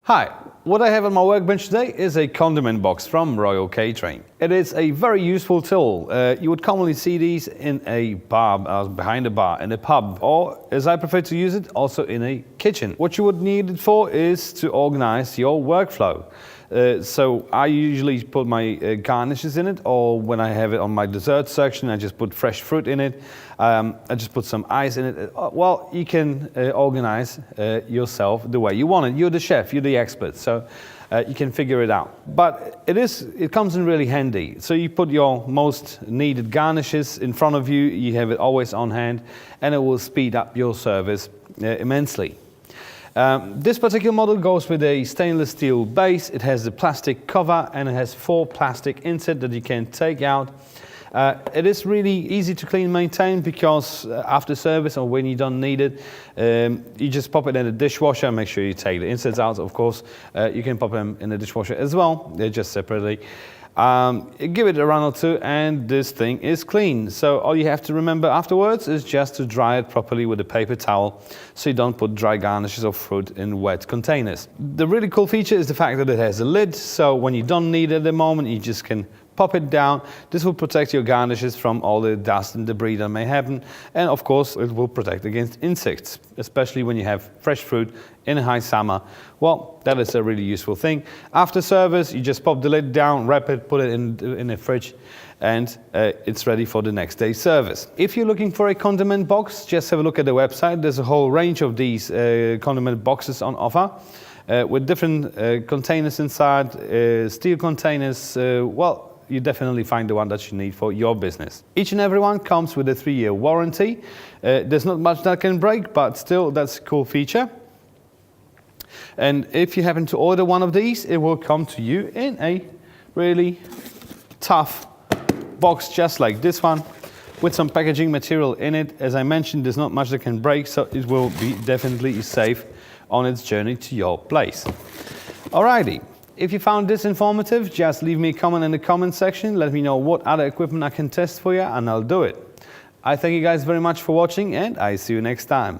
Hi, what I have on my workbench today is a condiment box from Royal Catering. It is a very useful tool. You would commonly see these in a bar, behind a bar, in a pub, or as I prefer to use it, also in a kitchen. What you would need it for is to organize your workflow. So I usually put my garnishes in it, or when I have it on my dessert section, I just put fresh fruit in it. I just put some ice in it. Well, you can organize yourself the way you want it. You're the chef, you're the expert, so you can figure it out. But it comes in really handy. So you put your most needed garnishes in front of you, you have it always on hand, and it will speed up your service immensely. This particular model goes with a stainless steel base. It has the plastic cover and it has 4 plastic inserts that you can take out. It is really easy to clean and maintain because after service or when you don't need it, you just pop it in the dishwasher. Make sure you take the inserts out, of course. You can pop them in the dishwasher as well, they're just separately. Give it a run or two and this thing is clean. So all you have to remember afterwards is just to dry it properly with a paper towel so you don't put dry garnishes or fruit in wet containers. The really cool feature is the fact that it has a lid, so when you don't need it at the moment you just can pop it down. This will protect your garnishes from all the dust and debris that may happen, and of course it will protect against insects, especially when you have fresh fruit in a high summer. Well, that is a really useful thing. After service you just pop the lid down, wrap it, put it in the fridge, and it's ready for the next day's service. If you're looking for a condiment box, just have a look at the website. There's a whole range of these condiment boxes on offer. With different containers inside, steel containers. Well, you definitely find the one that you need for your business. Each and every one comes with a 3-year warranty. There's not much that can break, but still that's a cool feature. And if you happen to order one of these, it will come to you in a really tough box just like this one, with some packaging material in it. As I mentioned, there's not much that can break, so it will be definitely safe on its journey to your place. Alrighty, if you found this informative, just leave me a comment in the comment section. Let me know what other equipment I can test for you and I'll do it. I thank you guys very much for watching and I see you next time.